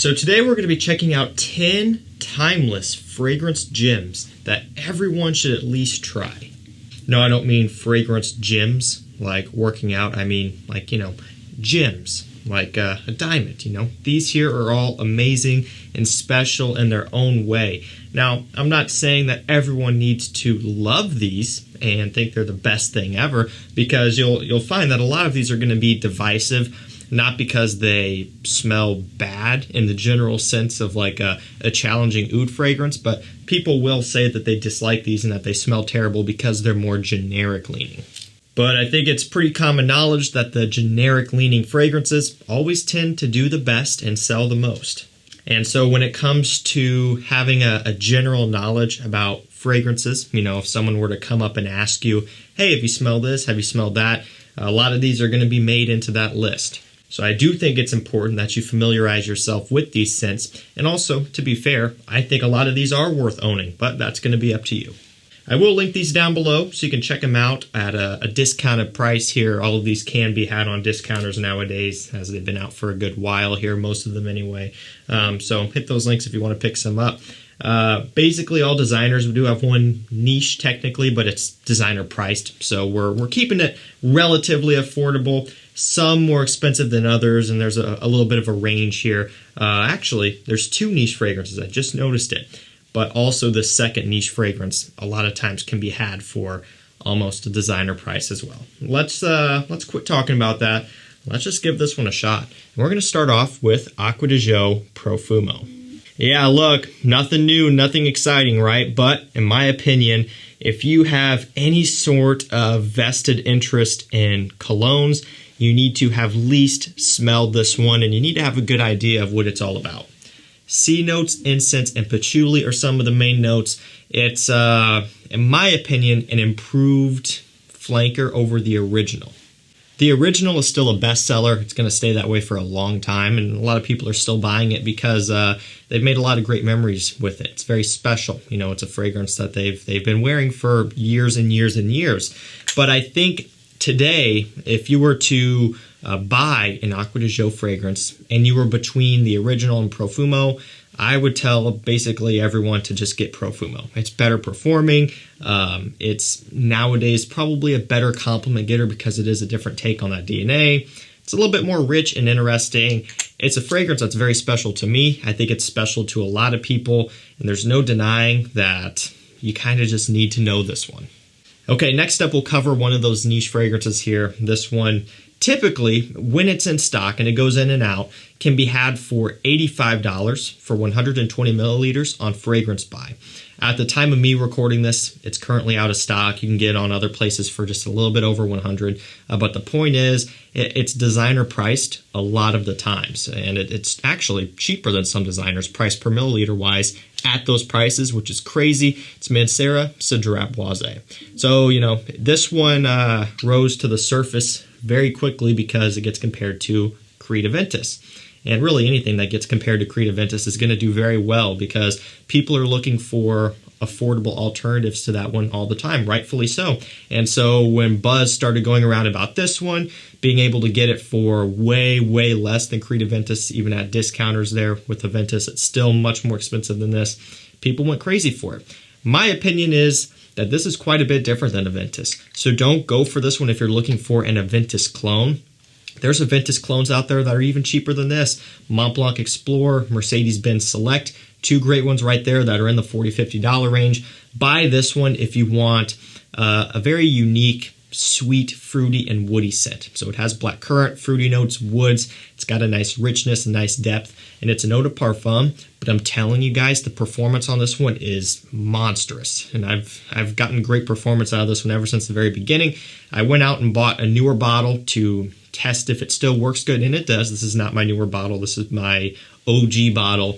So today we're going to be checking out 10 timeless fragrance gems that everyone should at least try. No, I don't mean fragrance gyms like working out. I mean like, gems like a diamond, These here are all amazing and special in their own way. Now, I'm not saying that everyone needs to love these and think they're the best thing ever, because you'll find that a lot of these are going to be divisive. Not because they smell bad in the general sense of like a challenging oud fragrance, but people will say that they dislike these and that they smell terrible because they're more generic leaning. But I think it's pretty common knowledge that the generic leaning fragrances always tend to do the best and sell the most. And so when it comes to having a general knowledge about fragrances, if someone were to come up and ask you, hey, have you smelled this? Have you smelled that? A lot of these are going to be made into that list. So I do think it's important that you familiarize yourself with these scents. And also, to be fair, I think a lot of these are worth owning, but that's going to be up to you. I will link these down below so you can check them out at a discounted price here. All of these can be had on discounters nowadays, as they've been out for a good while here, most of them anyway. So hit those links if you want to pick some up. Basically, all designers, we do have one niche technically, but it's designer priced. So we're keeping it relatively affordable. Some more expensive than others, and there's a little bit of a range here. Actually, there's two niche fragrances. I just noticed it. But also the second niche fragrance a lot of times can be had for almost a designer price as well. Let's quit talking about that. Let's just give this one a shot. And we're going to start off with Acqua di Gio Profumo. Yeah, look, nothing new, nothing exciting, right? But in my opinion, if you have any sort of vested interest in colognes, you need to have least smelled this one, and you need to have a good idea of what it's all about. C notes, incense, and patchouli are some of the main notes. It's, in my opinion, an improved flanker over the original. The original is still a bestseller. It's going to stay that way for a long time, and a lot of people are still buying it because they've made a lot of great memories with it. It's very special. It's a fragrance that they've been wearing for years and years and years. But I think today, if you were to buy an Acqua di Gio fragrance and you were between the original and Profumo, I would tell basically everyone to just get Profumo. It's better performing. It's nowadays probably a better compliment getter because it is a different take on that DNA. It's a little bit more rich and interesting. It's a fragrance that's very special to me. I think it's special to a lot of people, and there's no denying that you kind of just need to know this one. Okay, next up we'll cover one of those niche fragrances here. This one, typically, when it's in stock and it goes in and out, can be had for $85 for 120 milliliters on FRAGRANCEBUY. At the time of me recording this, it's currently out of stock. You can get it on other places for just a little bit over 100. But the point is, it's designer priced a lot of the times. And it's actually cheaper than some designers, price per milliliter wise, at those prices, which is crazy. It's MANCERA, CEDRAT, BOISE. So, this one rose to the surface very quickly because it gets compared to Creed Aventus. And really anything that gets compared to Creed Aventus is going to do very well because people are looking for affordable alternatives to that one all the time, rightfully so. And so when buzz started going around about this one, being able to get it for way, way less than Creed Aventus, even at discounters there with Aventus, it's still much more expensive than this. People went crazy for it. My opinion is that this is quite a bit different than Aventus. So don't go for this one if you're looking for an Aventus clone. There's Aventus clones out there that are even cheaper than this. Mont Blanc Explorer, Mercedes-Benz Select, two great ones right there that are in the $40, $50 range. Buy this one if you want a very unique, sweet, fruity, and woody scent. So it has black currant, fruity notes, woods. It's got a nice richness, a nice depth, and it's an eau de parfum. But I'm telling you guys, the performance on this one is monstrous. And I've gotten great performance out of this one ever since the very beginning. I went out and bought a newer bottle to test if it still works good, and it does. This is not my newer bottle. This is my OG bottle.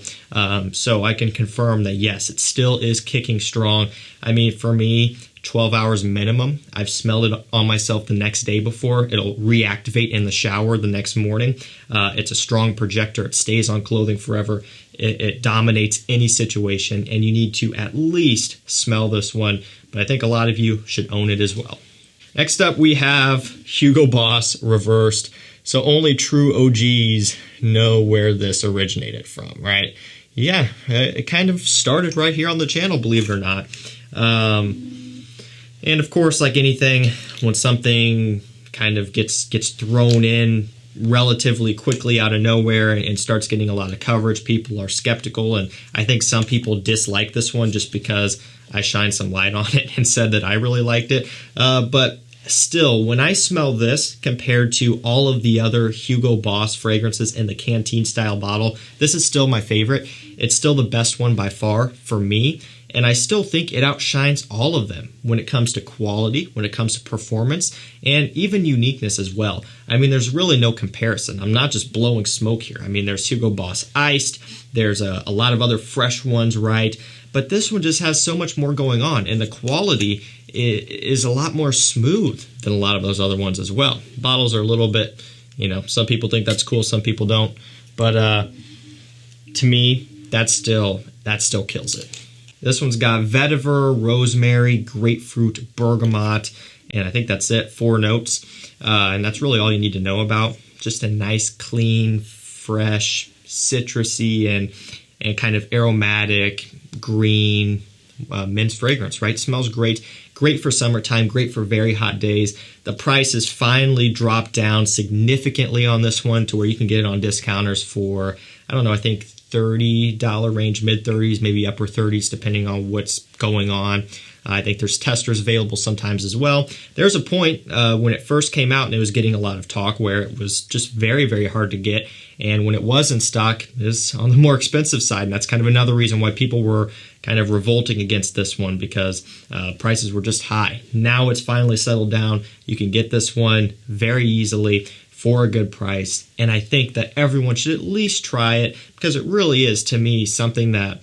So I can confirm that, yes, it still is kicking strong. I mean, for me, 12 hours minimum. I've smelled it on myself the next day before. It'll reactivate in the shower the next morning. It's a strong projector. It stays on clothing forever. It dominates any situation, and you need to at least smell this one. But I think a lot of you should own it as well. Next up, we have Hugo Boss Reversed. So only true OGs know where this originated from, right? Yeah, it kind of started right here on the channel, believe it or not. And of course, like anything, when something kind of gets thrown in relatively quickly out of nowhere and starts getting a lot of coverage, people are skeptical, and I think some people dislike this one just because I shined some light on it and said that I really liked it. But still, when I smell this compared to all of the other Hugo Boss fragrances in the canteen style bottle, this is still my favorite. It's still the best one by far for me. And I still think it outshines all of them when it comes to quality, when it comes to performance, and even uniqueness as well. I mean, there's really no comparison. I'm not just blowing smoke here. I mean, there's Hugo Boss Iced. There's a lot of other fresh ones, right? But this one just has so much more going on, and the quality is a lot more smooth than a lot of those other ones as well. Bottles are a little bit, you know, some people think that's cool, some people don't. But to me, that still kills it. This one's got vetiver, rosemary, grapefruit, bergamot, and I think that's it, 4 notes. And that's really all you need to know about. Just a nice, clean, fresh, citrusy, and kind of aromatic, green men's fragrance, right? Smells great. Great for summertime, great for very hot days. The price has finally dropped down significantly on this one to where you can get it on discounters for, I don't know, I think $30 range, mid-30s, maybe upper 30s, depending on what's going on. I think there's testers available sometimes as well. There's a point when it first came out and it was getting a lot of talk where it was just very, very hard to get. And when it was in stock, it was on the more expensive side. And that's kind of another reason why people were kind of revolting against this one, because prices were just high. Now it's finally settled down. You can get this one very easily for a good price, and I think that everyone should at least try it, because it really is, to me, something that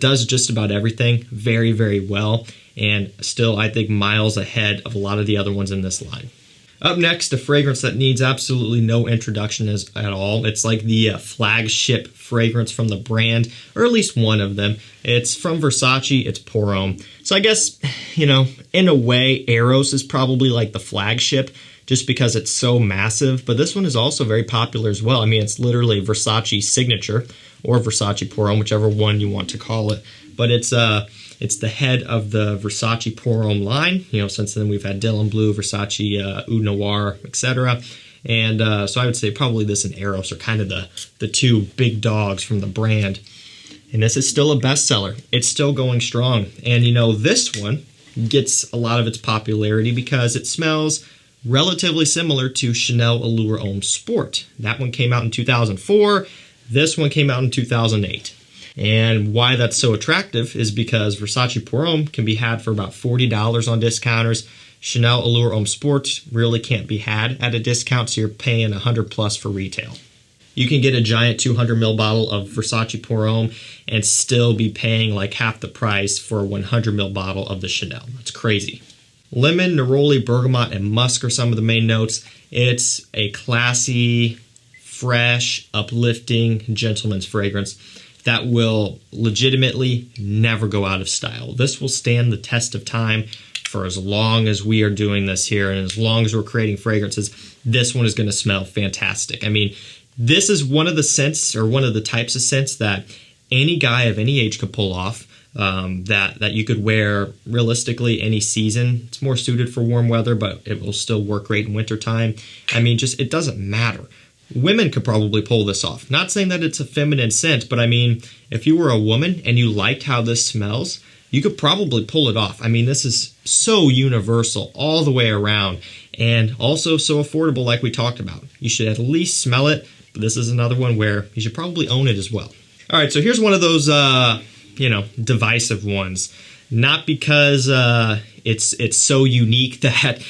does just about everything very, very well, and still, I think, miles ahead of a lot of the other ones in this line. Up next, a fragrance that needs absolutely no introduction at all. It's like the flagship fragrance from the brand, or at least one of them. It's from Versace. It's Pour Homme. So I guess, you know, in a way, Eros is probably like the flagship, just because it's so massive, but this one is also very popular as well. I mean, it's literally Versace Signature, or Versace Pour Homme, whichever one you want to call it. But it's the head of the Versace Pour Homme line. You know, since then we've had Dylan Blue, Versace Oud Noir, etc. And so I would say probably this and Eros are kind of the two big dogs from the brand. And this is still a bestseller. It's still going strong. And you know, this one gets a lot of its popularity because it smells relatively similar to Chanel Allure Homme Sport. That one came out in 2004. This one came out in 2008. And why that's so attractive is because Versace Pour Homme can be had for about $40 on discounters. Chanel Allure Homme Sport really can't be had at a discount, so you're paying $100 plus for retail. You can get a giant 200 ml bottle of Versace Pour Homme and still be paying like half the price for a 100 ml bottle of the Chanel. That's crazy. Lemon, neroli, bergamot, and musk are some of the main notes. It's a classy, fresh, uplifting, gentleman's fragrance that will legitimately never go out of style. This will stand the test of time for as long as we are doing this here, and as long as we're creating fragrances, this one is going to smell fantastic. I mean, this is one of the scents, or one of the types of scents that any guy of any age could pull off. That you could wear realistically any season. It's more suited for warm weather, but it will still work great in wintertime. I mean, just, it doesn't matter. Women could probably pull this off. Not saying that it's a feminine scent, but I mean, if you were a woman and you liked how this smells, you could probably pull it off. I mean, this is so universal all the way around, and also so affordable like we talked about. You should at least smell it, but this is another one where you should probably own it as well. All right, so here's one of those you know, divisive ones. Not because it's so unique that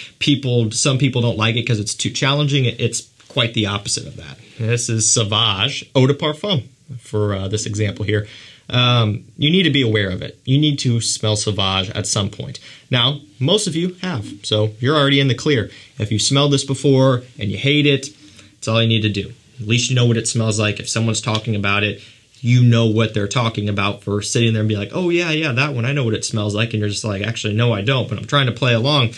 some people don't like it because it's too challenging. It's quite the opposite of that. This is Sauvage Eau de Parfum for this example here. You need to be aware of it. You need to smell Sauvage at some point. Now, most of you have, so you're already in the clear. If you smelled this before and you hate it, that's all you need to do. At least you know what it smells like. If someone's talking about it, you know what they're talking about, for sitting there and be like, oh yeah, that one, I know what it smells like. And you're just like, actually, no, I don't, but I'm trying to play along.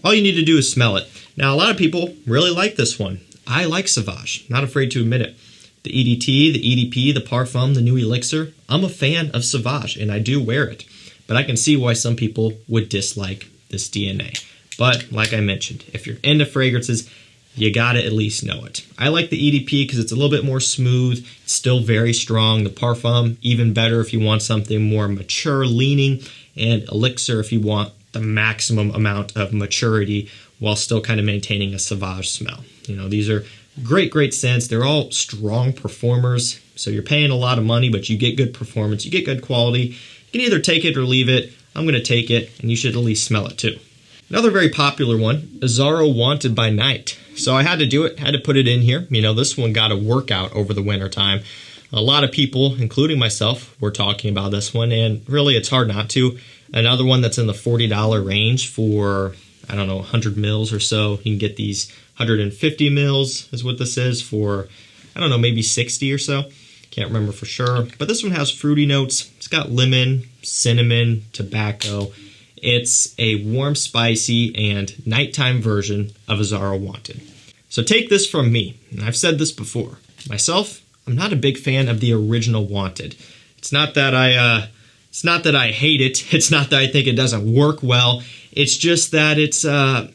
All you need to do is smell it. Now, a lot of people really like this one. I like Sauvage, not afraid to admit it. The EDT, the EDP, the Parfum, the new Elixir, I'm a fan of Sauvage and I do wear it. But I can see why some people would dislike this DNA. But like I mentioned, if you're into fragrances, you gotta at least know it. I like the EDP because it's a little bit more smooth, it's still very strong. The Parfum, even better if you want something more mature leaning, and Elixir if you want the maximum amount of maturity while still kind of maintaining a Sauvage smell. You know, these are great scents. They're all strong performers, so you're paying a lot of money, but you get good performance, you get good quality. You can either take it or leave it. I'm gonna take it, and you should at least smell it too. Another very popular one, AZZARO Wanted by Night. So I had to do it, had to put it in here. You know, this one got a workout over the winter time. A lot of people, including myself, were talking about this one, and really it's hard not to. Another one that's in the $40 range for, I don't know, 100 mils or so. You can get these 150 mils is what this is for, I don't know, maybe 60 or so. Can't remember for sure. But this one has fruity notes. It's got lemon, cinnamon, tobacco. It's a warm, spicy, and nighttime version of AZZARO Wanted. So take this from me, and I've said this before. Myself, I'm not a big fan of the original Wanted. It's not that I hate it. It's not that I think it doesn't work well. It's just that it's, I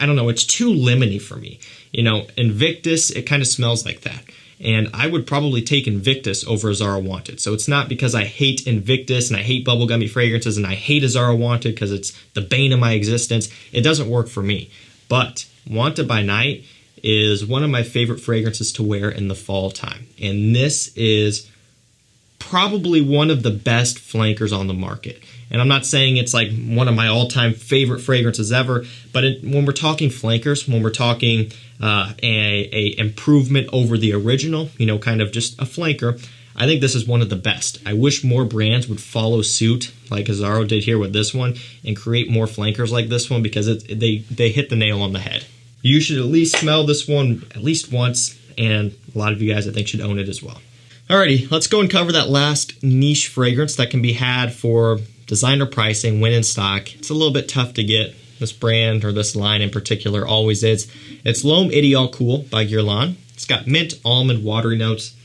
don't know, it's too lemony for me. You know, Invictus, it kind of smells like that. And I would probably take Invictus over AZZARO Wanted. So it's not because I hate Invictus and I hate bubblegummy fragrances and I hate AZZARO Wanted because it's the bane of my existence. It doesn't work for me. But Wanted by Night is one of my favorite fragrances to wear in the fall time. And this is probably one of the best flankers on the market. And I'm not saying it's like one of my all-time favorite fragrances ever, but when we're talking flankers, when we're talking a improvement over the original, you know, kind of just a flanker, I think this is one of the best. I wish more brands would follow suit like AZZARO did here with this one and create more flankers like this one because they hit the nail on the head. You should at least smell this one at least once, and a lot of you guys I think should own it as well. Alrighty, let's go and cover that last niche fragrance that can be had for designer pricing when in stock. It's a little bit tough to get. This brand, or this line in particular, always is. It's L'Homme Ideal Cool by GUERLAIN. It's got mint, almond, watery notes.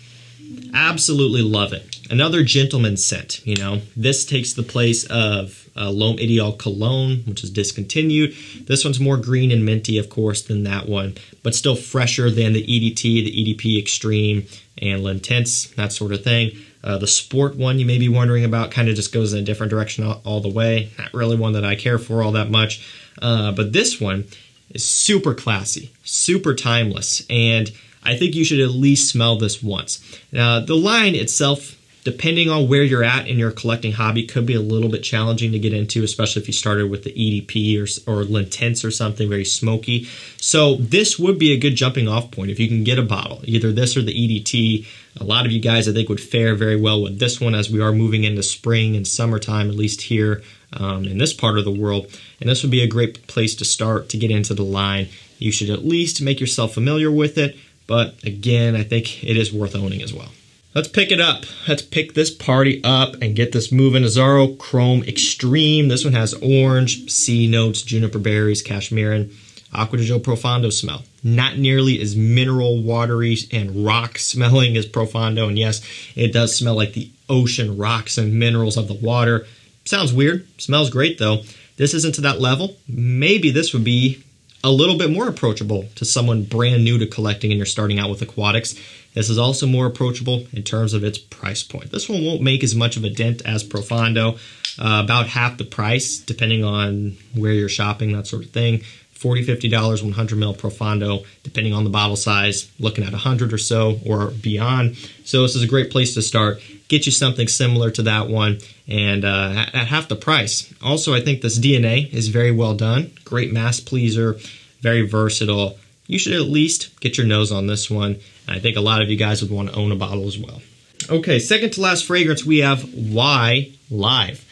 Absolutely love it. Another gentleman scent, you know. This takes the place of L'Homme Ideal Cologne, which is discontinued. This one's more green and minty, of course, than that one, but still fresher than the EDT, the EDP Extreme, and L'Intense, that sort of thing. The Sport one you may be wondering about kind of just goes in a different direction all the way. Not really one that I care for all that much. But this one is super classy, super timeless, and I think you should at least smell this once. The line itself, depending on where you're at in your collecting hobby, could be a little bit challenging to get into, especially if you started with the EDP or L'Intense or something very smoky. So this would be a good jumping off point if you can get a bottle, either this or the EDT. A lot of you guys I think would fare very well with this one as we are moving into spring and summertime, at least here in this part of the world. And this would be a great place to start to get into the line. You should at least make yourself familiar with it. But again, I think it is worth owning as well. Let's pick it up. Let's pick this party up and get this moving. AZZARO Chrome Extreme. This one has orange, sea notes, juniper berries, cashmere, Acqua di Gio Profondo smell. Not nearly as mineral, watery, and rock smelling as Profondo. And yes, it does smell like the ocean rocks and minerals of the water. Sounds weird. Smells great though. This isn't to that level. Maybe this would be a little bit more approachable to someone brand new to collecting and you're starting out with aquatics. This is also more approachable in terms of its price point. This one won't make as much of a dent as Profondo, about half the price depending on where you're shopping, that sort of thing. $40, $50, 100 ml Profondo, depending on the bottle size, looking at 100 or so or beyond. So this is a great place to start. Get you something similar to that one and at half the price. Also, I think this DNA is very well done. Great mass pleaser, very versatile. You should at least get your nose on this one. And I think a lot of you guys would want to own a bottle as well. Okay, second to last fragrance, we have Why Live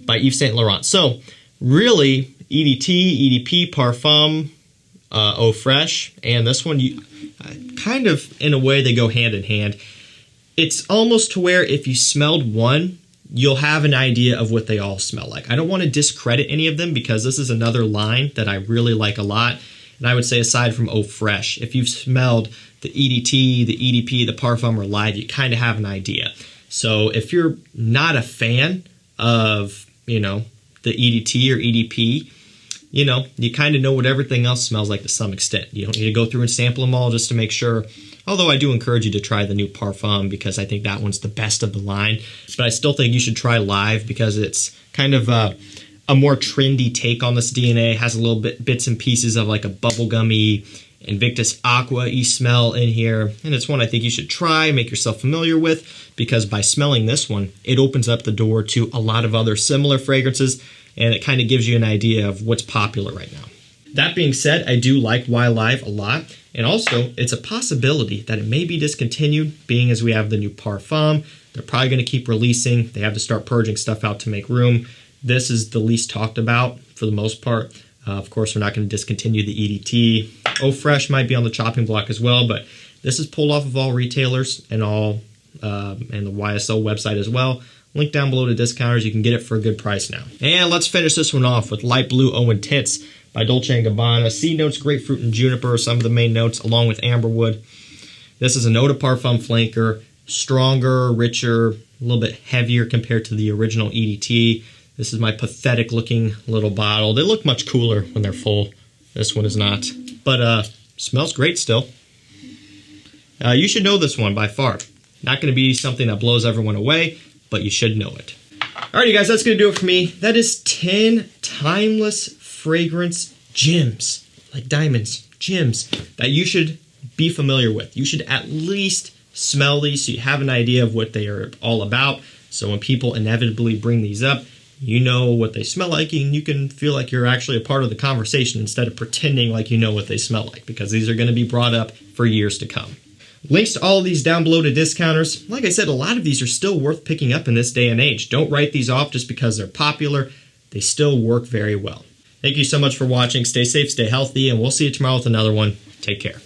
by Yves Saint Laurent. So really, EDT, EDP, Parfum, Eau Fraiche, and this one, kind of in a way they go hand in hand. It's almost to where if you smelled one, you'll have an idea of what they all smell like. I don't want to discredit any of them because this is another line that I really like a lot. And I would say aside from Eau Fraiche, if you've smelled the EDT, the EDP, the Parfum or Live, you kind of have an idea. So if you're not a fan of, the EDT or EDP, you kind of know what everything else smells like to some extent. You don't need to go through and sample them all just to make sure. Although I do encourage you to try the new Parfum because I think that one's the best of the line. But I still think you should try Live because it's kind of a more trendy take on this DNA. It has a little bits and pieces of like a bubblegummy Invictus Aqua-y smell in here. And it's one I think you should try, make yourself familiar with, because by smelling this one, it opens up the door to a lot of other similar fragrances, and it kind of gives you an idea of what's popular right now. That being said, I do like Y Live a lot, and also it's a possibility that it may be discontinued, being as we have the new Parfum. They're probably going to keep releasing. They have to start purging stuff out to make room. This is the least talked about for the most part. Of course, we're not going to discontinue the EDT. Eau Fraiche might be on the chopping block as well, but this is pulled off of all retailers and all, and the YSL website as well. Link down below to discounters. You can get it for a good price now. And let's finish this one off with Light Blue Eau Intense by Dolce & Gabbana. Seed notes, grapefruit, and juniper are some of the main notes, along with amberwood. This is an Eau de Parfum flanker, stronger, richer, a little bit heavier compared to the original EDT. This is my pathetic looking little bottle. They look much cooler when they're full. This one is not. But smells great still. You should know this one by far. Not going to be something that blows everyone away, but you should know it. Alright, you guys, that's going to do it for me. That is 10 timeless fragrance gems, like diamonds, gems, that you should be familiar with. You should at least smell these so you have an idea of what they are all about. So when people inevitably bring these up, you know what they smell like, and you can feel like you're actually a part of the conversation instead of pretending like you know what they smell like, because these are going to be brought up for years to come. Links to all of these down below to discounters. Like I said, a lot of these are still worth picking up in this day and age. Don't write these off just because they're popular. They still work very well. Thank you so much for watching. Stay safe, stay healthy, and we'll see you tomorrow with another one. Take care.